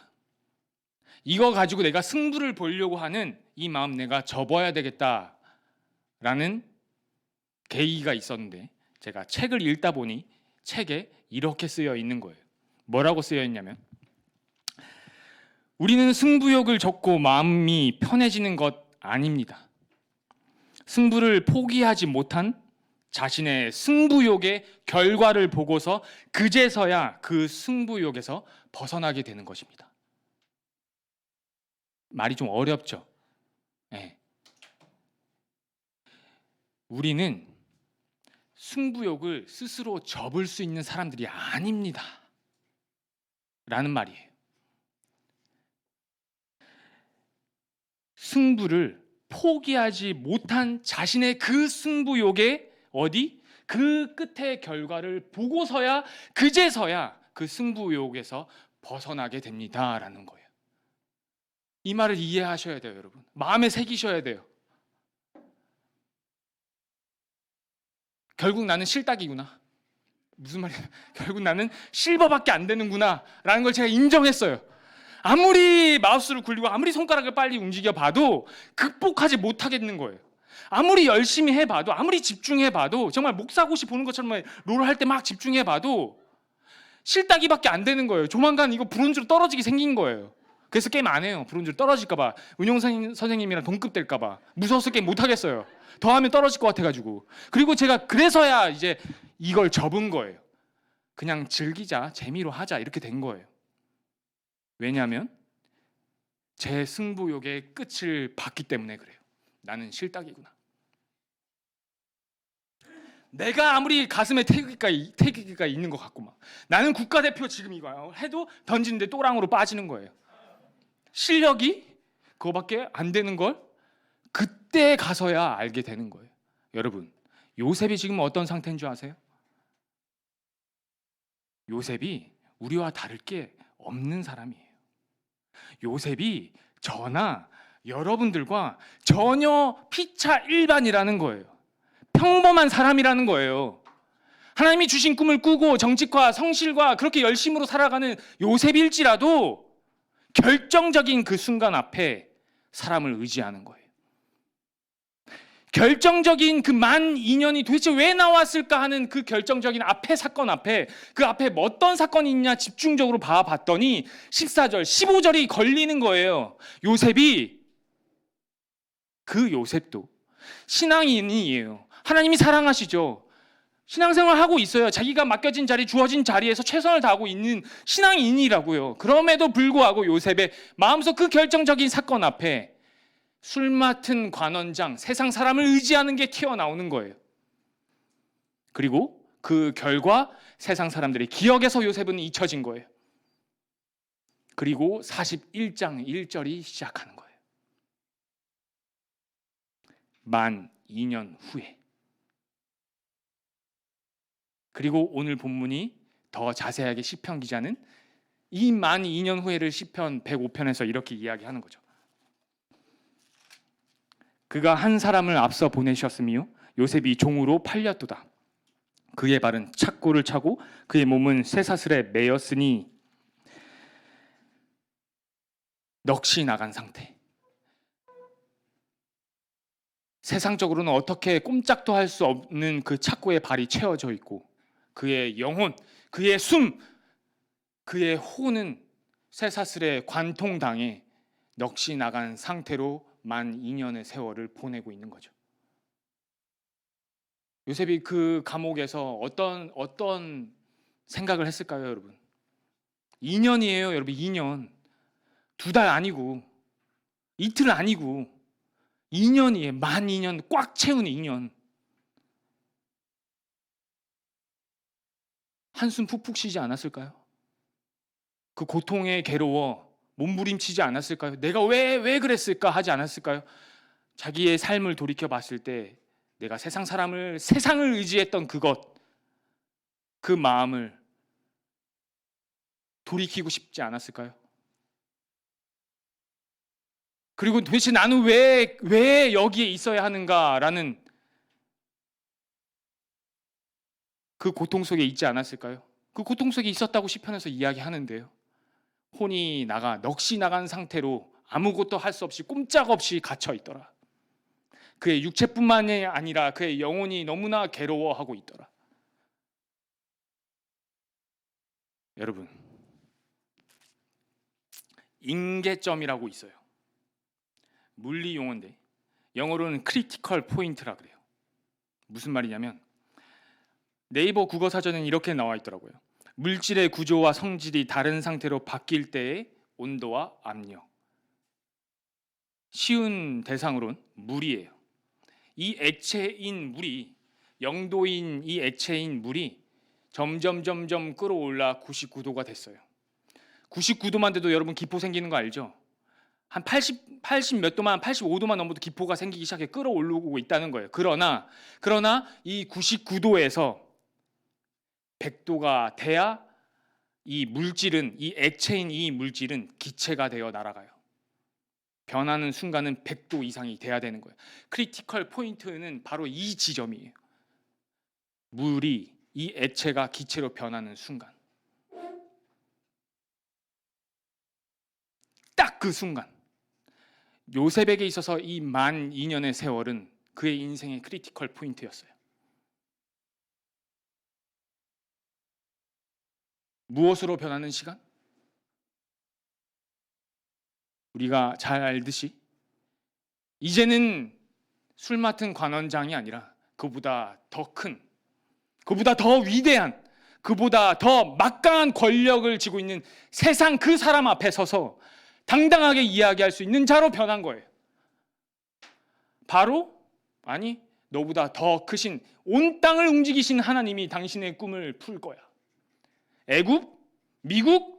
E: 이거 가지고 내가 승부를 보려고 하는 이 마음 내가 접어야 되겠다라는 계기가 있었는데 제가 책을 읽다 보니 책에 이렇게 쓰여 있는 거예요. 뭐라고 쓰여 있냐면 우리는 승부욕을 접고 마음이 편해지는 것 아닙니다. 승부를 포기하지 못한 자신의 승부욕의 결과를 보고서 그제서야 그 승부욕에서 벗어나게 되는 것입니다. 말이 좀 어렵죠? 네. 우리는 승부욕을 스스로 접을 수 있는 사람들이 아닙니다. 라는 말이에요. 승부를 포기하지 못한 자신의 그 승부욕의 그 끝의 결과를 보고서야 그제서야 그 승부욕에서 벗어나게 됩니다라는 거예요. 이 말을 이해하셔야 돼요, 여러분. 마음에 새기셔야 돼요. 결국 나는 실닭이구나. 무슨 말이야? 결국 나는 실버밖에 안 되는구나 라는 걸 제가 인정했어요. 아무리 마우스를 굴리고 아무리 손가락을 빨리 움직여 봐도 극복하지 못하겠는 거예요. 아무리 열심히 해봐도 아무리 집중해봐도 정말 목사고시 보는 것처럼 롤 할 때 막 집중해봐도 실따기밖에 안 되는 거예요. 조만간 이거 브론즈로 떨어지게 생긴 거예요. 그래서 게임 안 해요. 브론즈로 떨어질까봐, 은용 선생님이랑 동급 될까봐 무서워서 게임 못 하겠어요. 더 하면 떨어질 것 같아가지고. 그리고 제가 그래서야 이제 이걸 접은 거예요. 그냥 즐기자, 재미로 하자 이렇게 된 거예요. 왜냐하면 제 승부욕의 끝을 봤기 때문에 그래요. 나는 실닭이구나. 내가 아무리 가슴에 태극기가 있는 것 같고 막 나는 국가대표 지금 이거 해도 던지는데 또랑으로 빠지는 거예요. 실력이 그거밖에 안 되는 걸 그때 가서야 알게 되는 거예요. 여러분, 요셉이 지금 어떤 상태인 줄 아세요? 요셉이 우리와 다를 게 없는 사람이에요. 요셉이 저나 여러분들과 전혀 피차 일반이라는 거예요. 평범한 사람이라는 거예요. 하나님이 주신 꿈을 꾸고 정직과 성실과 그렇게 열심으로 살아가는 요셉일지라도 결정적인 그 순간 앞에 사람을 의지하는 거예요. 결정적인 그 만 2년이 도대체 왜 나왔을까 하는 그 결정적인 사건 앞에 그 앞에 어떤 사건이 있냐 집중적으로 봐봤더니 14절, 15절이 걸리는 거예요. 요셉도 신앙인이에요. 하나님이 사랑하시죠. 신앙생활 하고 있어요. 자기가 맡겨진 자리, 주어진 자리에서 최선을 다하고 있는 신앙인이라고요. 그럼에도 불구하고 요셉의 마음속 그 결정적인 사건 앞에 술 맡은 관원장, 세상 사람을 의지하는 게 튀어나오는 거예요. 그리고 그 결과 세상 사람들의 기억에서 요셉은 잊혀진 거예요. 그리고 41장 1절이 시작하는 거예요. 만 2년 후에. 그리고 오늘 본문이 더 자세하게 시편 기자는 이 만 2년 후에를 시편 105편에서 이렇게 이야기하는 거죠. 그가 한 사람을 앞서 보내셨으며 요셉이 종으로 팔렸도다. 그의 발은 착고를 차고 그의 몸은 쇠사슬에 매였으니 넋이 나간 상태. 세상적으로는 어떻게 꼼짝도 할 수 없는 그 착고에 발이 채워져 있고 그의 영혼, 그의 숨, 그의 호는 쇠사슬에 관통당해 넋이 나간 상태로 만 2년의 세월을 보내고 있는 거죠. 요셉이 그 감옥에서 어떤 생각을 했을까요, 여러분? 2년이에요, 여러분. 2년. 2달 아니고 이틀 아니고 2년이에요. 만 2년 꽉 채운 2년. 한숨 푹푹 쉬지 않았을까요? 그 고통에 괴로워 몸부림치지 않았을까요? 내가 왜 그랬을까 하지 않았을까요? 자기의 삶을 돌이켜 봤을 때 내가 세상을 의지했던 그 마음을 돌이키고 싶지 않았을까요? 그리고 도대체 나는 왜 여기에 있어야 하는가라는 그 고통 속에 있지 않았을까요? 그 고통 속에 있었다고 시편에서 이야기하는데요. 혼이 넋이 나간 상태로 아무것도 할 수 없이 꼼짝없이 갇혀 있더라. 그의 육체뿐만이 아니라 그의 영혼이 너무나 괴로워하고 있더라. 여러분, 임계점이라고 있어요. 물리 용어인데 영어로는 크리티컬 포인트라 그래요. 무슨 말이냐면 네이버 국어 사전에는 이렇게 나와 있더라고요. 물질의 구조와 성질이 다른 상태로 바뀔 때의 온도와 압력. 쉬운 대상으로는 물이에요. 이 액체인 물이 0도인 이 액체인 물이 점점 끌어올라 99도가 됐어요. 99도만 돼도 여러분 기포 생기는 거 알죠? 한 80 몇 도만 85도만 넘어도 기포가 생기기 시작해 끌어오르고 있다는 거예요. 그러나 이 99도에서 100도가 돼야 이 액체인 이 물질은 기체가 되어 날아가요. 변하는 순간은 100도 이상이 돼야 되는 거예요. 크리티컬 포인트는 바로 이 지점이에요. 이 액체가 기체로 변하는 순간. 딱 그 순간. 요셉에게 있어서 이 12년의 세월은 그의 인생의 크리티컬 포인트였어요. 무엇으로 변하는 시간? 우리가 잘 알듯이 이제는 술 맡은 관원장이 아니라 그보다 더 큰, 그보다 더 위대한, 그보다 더 막강한 권력을 쥐고 있는 세상 그 사람 앞에 서서 당당하게 이야기할 수 있는 자로 변한 거예요. 너보다 더 크신 온 땅을 움직이신 하나님이 당신의 꿈을 풀 거야. 애굽? 미국?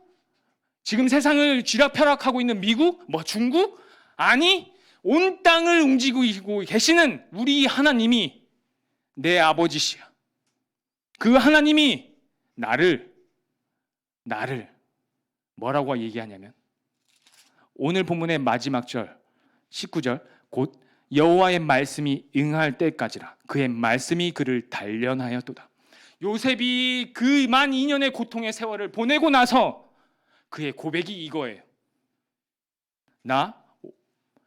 E: 지금 세상을 쥐락펴락하고 있는 미국? 중국? 아니, 온 땅을 움직이고 계시는 우리 하나님이 내 아버지시야. 그 하나님이 나를 뭐라고 얘기하냐면 오늘 본문의 마지막 절 19절 곧 여호와의 말씀이 응할 때까지라 그의 말씀이 그를 단련하였도다. 요셉이 그 12년의 고통의 세월을 보내고 나서 그의 고백이 이거예요. 나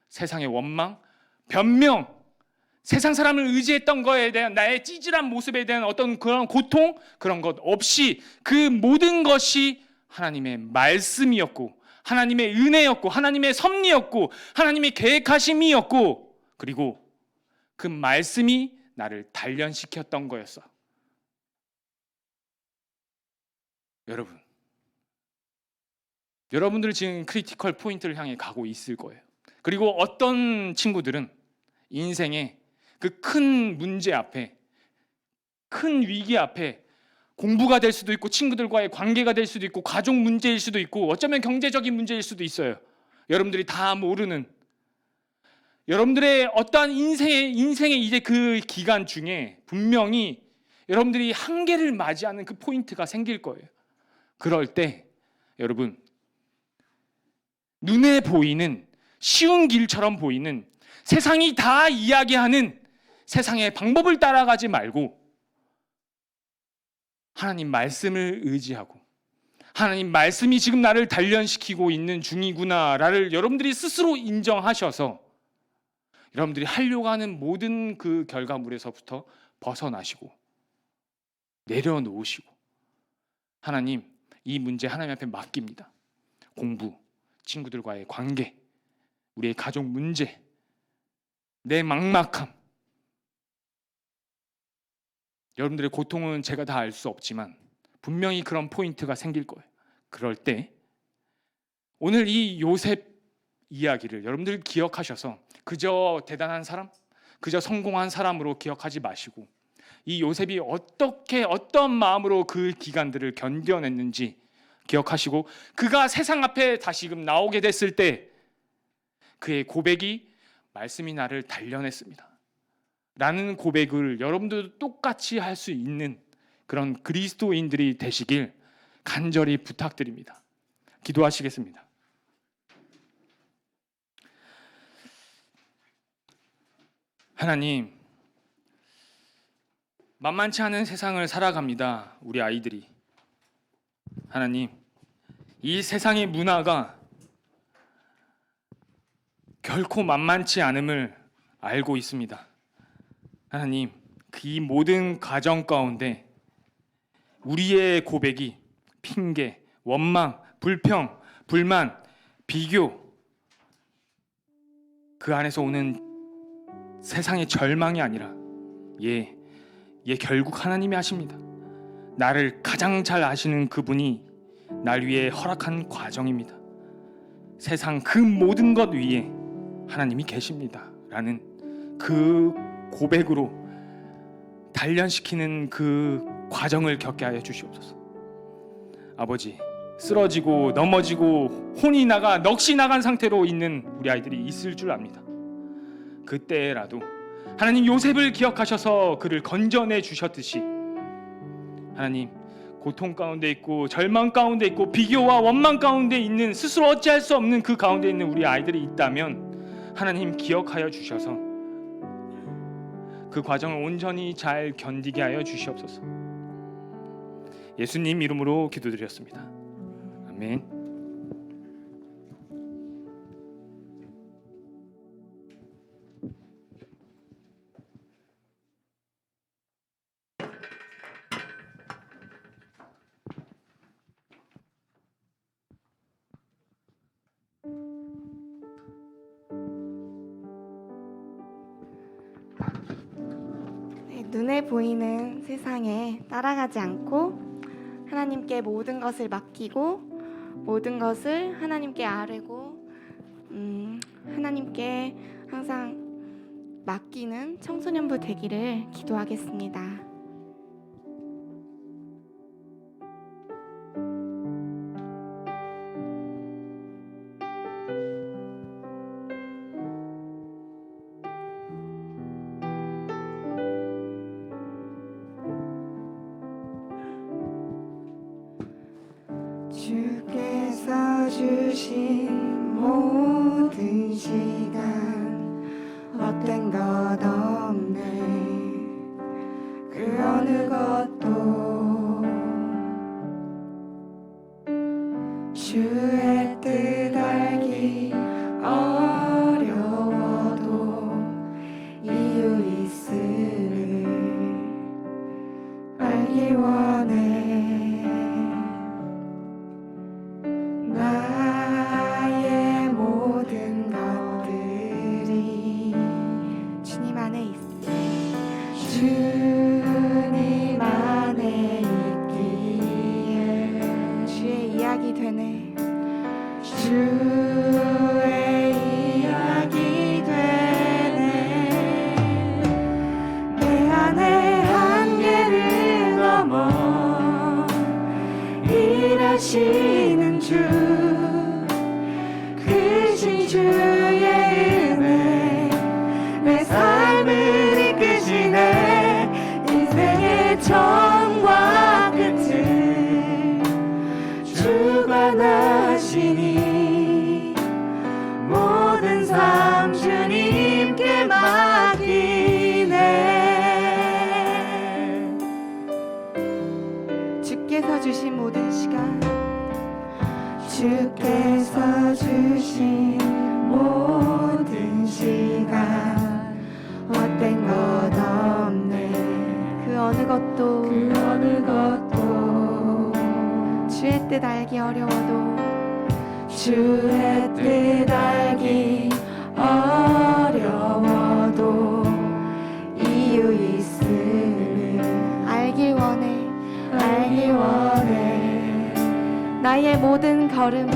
E: 세상의 원망, 변명, 세상 사람을 의지했던 거에 대한 나의 찌질한 모습에 대한 어떤 그런 고통, 그런 것 없이 그 모든 것이 하나님의 말씀이었고 하나님의 은혜였고 하나님의 섭리였고 하나님의 계획하심이었고 그리고 그 말씀이 나를 단련시켰던 거였어. 여러분들 지금 크리티컬 포인트를 향해 가고 있을 거예요. 그리고 어떤 친구들은 인생의 그 큰 문제 앞에, 큰 위기 앞에 공부가 될 수도 있고 친구들과의 관계가 될 수도 있고 가족 문제일 수도 있고 어쩌면 경제적인 문제일 수도 있어요. 여러분들이 다 모르는 여러분들의 어떠한 인생의 이제 그 기간 중에 분명히 여러분들이 한계를 맞이하는 그 포인트가 생길 거예요. 그럴 때 여러분 눈에 보이는 쉬운 길처럼 보이는 세상이 다 이야기하는 세상의 방법을 따라가지 말고 하나님 말씀을 의지하고 하나님 말씀이 지금 나를 단련시키고 있는 중이구나를 여러분들이 스스로 인정하셔서 여러분들이 하려고 하는 모든 그 결과물에서부터 벗어나시고 내려놓으시고 하나님 이 문제 하나님 앞에 맡깁니다. 공부, 친구들과의 관계, 우리의 가족 문제, 내 막막함. 여러분들의 고통은 제가 다 알 수 없지만 분명히 그런 포인트가 생길 거예요. 그럴 때 오늘 이 요셉 이야기를 여러분들 기억하셔서 그저 대단한 사람, 그저 성공한 사람으로 기억하지 마시고 이 요셉이 어떤 마음으로 그 기간들을 견뎌냈는지 기억하시고 그가 세상 앞에 다시금 나오게 됐을 때 그의 고백이 말씀이 나를 단련했습니다 라는 고백을 여러분들도 똑같이 할 수 있는 그런 그리스도인들이 되시길 간절히 부탁드립니다. 기도하시겠습니다. 하나님, 만만치 않은 세상을 살아갑니다. 우리 아이들이. 하나님, 이 세상의 문화가 결코 만만치 않음을 알고 있습니다. 하나님, 이 모든 가정 가운데 우리의 고백이 핑계, 원망, 불평, 불만, 비교 그 안에서 오는 세상의 절망이 아니라 결국 하나님이 하십니다. 나를 가장 잘 아시는 그분이 날 위해 허락한 과정입니다. 세상 그 모든 것 위에 하나님이 계십니다 라는 그 고백으로 단련시키는 그 과정을 겪게 하여 주시옵소서. 아버지, 쓰러지고 넘어지고 혼이 나가 넋이 나간 상태로 있는 우리 아이들이 있을 줄 압니다. 그때라도 하나님 요셉을 기억하셔서 그를 건져내 주셨듯이 하나님 고통 가운데 있고 절망 가운데 있고 비교와 원망 가운데 있는 스스로 어찌할 수 없는 그 가운데 있는 우리 아이들이 있다면 하나님 기억하여 주셔서 그 과정을 온전히 잘 견디게 하여 주시옵소서. 예수님 이름으로 기도드렸습니다. 아멘.
A: 눈에 보이는 세상에 따라가지 않고 하나님께 모든 것을 맡기고 모든 것을 하나님께 아뢰고 하나님께 항상 맡기는 청소년부 되기를 기도하겠습니다. 주께서 주신 모든 시간 헛된 것 없네. 그 어느 것도 주의 뜻 알기 어려워도 이유 있음을 알기 원해. 나의 모든 것들이 주님 안에 있으니 주님 안에 있기에 주의 이야기 되네. 주의 이야기 되네. 내 안에 한계를 넘어 일하시는 주, 크신 주의 은혜 내 삶을 이끄시네. 인생의 처음과 끝을 주관하시니 모든 삶 주님께 맡기네. 주께서 주신 모든 시간, 주께서 주신 모든 시간 헛된 것 없네. 그 어느 것도 주의 뜻 알기 어려워도 주의 뜻 알기 어려워도 이유 있음을 알기 원해. 나의 모든 걸음이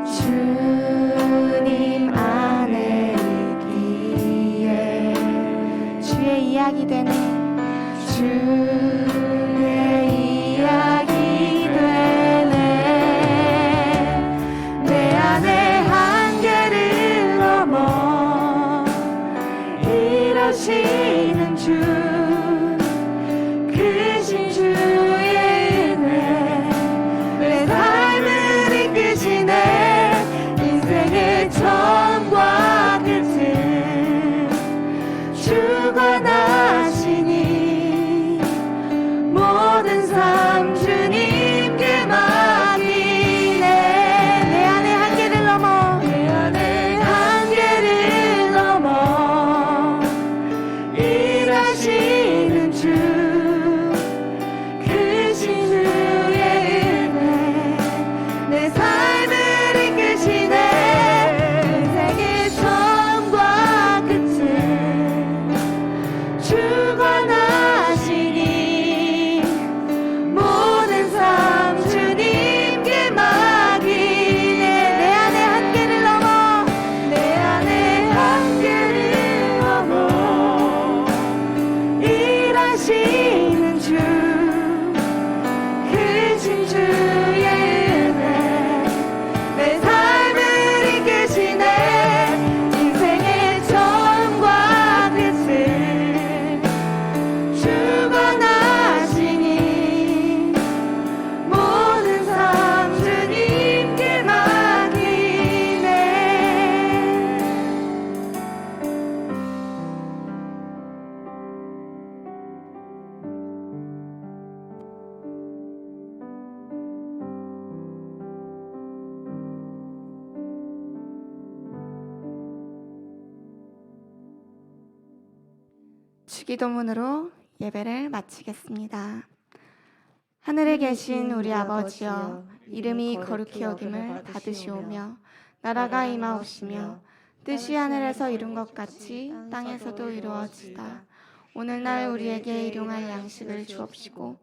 A: 주님 안에 있기에 이야기 되네 주의 이야기 되네 내 안에 한계를 넘어 일하시는 주 크신 주의 은혜 내 삶을 이끄시네 인생의 처음과 끝을 주관하시니 모든 삶 주님께 맡기네 내 안에 한계를 넘어 내 안에 한계를 넘어 일하시는 주 크신 주의 은혜 내 삶을 이끄시네 인생의 처음과 끝을 주관하시니 모든 삶 주님께 맡기네 내 안에 한계를 넘어 내 안에 한계를 넘어 일하시는 주 크신 주의 은혜 내 삶을 이끄시네 인생의 처음과 끝을 주관하시니 모든 삶 주님께 맡기네 주기도문으로 예배를 마치겠습니다. 하늘에 계신 우리 아버지여 이름이 거룩히 여김을 받으시오며 나라가 임하옵시며 뜻이 하늘에서 이룬 것 같이 땅에서도 이루어지다. 오늘날 우리에게 일용할 양식을 주옵시고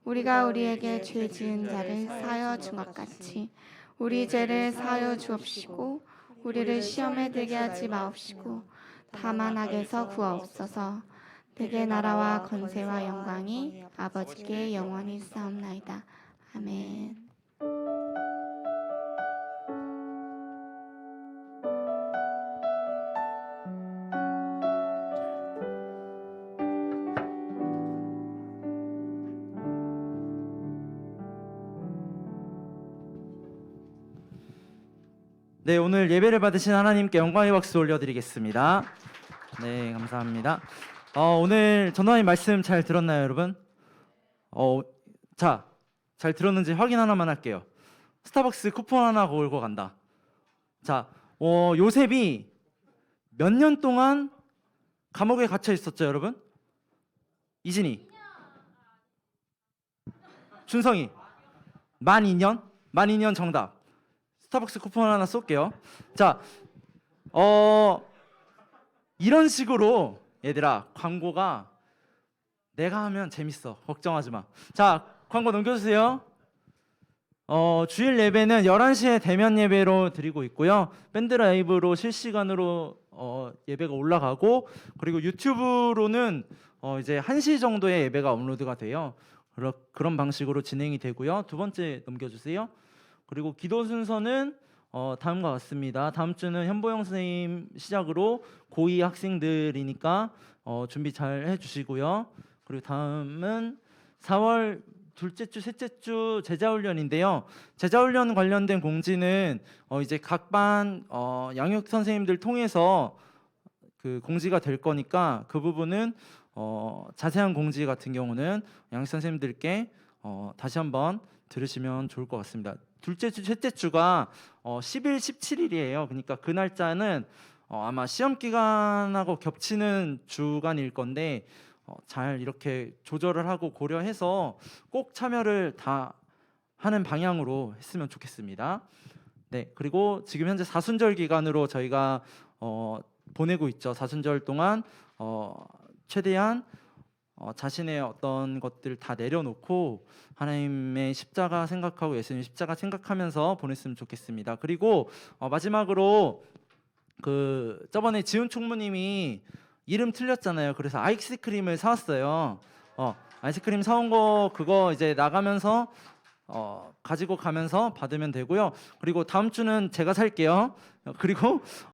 A: 우리가 우리에게 죄 지은 자를 사하여 준 것 같이 우리 죄를 사하여 주옵시고 우리를 시험에 들게 하지 마옵시고 다만 악에서 구하옵소서. 대개 나라와 권세와 영광이 아버지께 영원히 싸움나이다. 아멘.
C: 네, 오늘 예배를 받으신 하나님께 영광의 박수 올려드리겠습니다. 네, 감사합니다. 오늘 전도사님 말씀 잘 들었나요, 여러분? 자, 잘 들었는지 확인 하나만 할게요. 스타벅스 쿠폰 하나 걸고 간다. 자, 요셉이 몇 년 동안 감옥에 갇혀 있었죠, 여러분? 이진이, 준성이, 만 2년 정답. 스타벅스 쿠폰 하나 쏠게요. 자, 이런 식으로 얘들아 광고가 내가 하면 재밌어. 걱정하지 마. 자, 광고 넘겨주세요. 주일 예배는 11시에 대면 예배로 드리고 있고요. 밴드 라이브로 실시간으로 예배가 올라가고 그리고 유튜브로는 이제 1시 정도에 예배가 업로드가 돼요. 그런 방식으로 진행이 되고요. 두 번째 넘겨주세요. 그리고 기도 순서는 다음과 같습니다. 다음 주는 현보영 선생님 시작으로 고2 학생들이니까 준비 잘 해주시고요. 그리고 다음은 4월 둘째 주, 셋째 주 제자훈련인데요. 제자훈련 관련된 공지는 이제 각 반 양육 선생님들 통해서 그 공지가 될 거니까 그 부분은 자세한 공지 같은 경우는 양육 선생님들께 다시 한번 들으시면 좋을 것 같습니다. 둘째 주, 셋째 주가 10일, 17일이에요. 그러니까 그 날짜는 아마 시험 기간하고 겹치는 주간일 건데 잘 이렇게 조절을 하고 고려해서 꼭 참여를 다 하는 방향으로 했으면 좋겠습니다. 네, 그리고 지금 현재 사순절 기간으로 저희가 보내고 있죠. 사순절 동안 최대한 자신의 어떤 것들 다 내려놓고 하나님의 십자가 생각하고 예수님의 십자가 생각하면서 보냈으면 좋겠습니다. 그리고 마지막으로 그 저번에 지훈 총무님이 이름 틀렸잖아요. 그래서 아이스크림을 사왔어요. 아이스크림 사온 거 그거 이제 나가면서 가지고 가면서 받으면 되고요. 그리고 다음 주는 제가 살게요. 그리고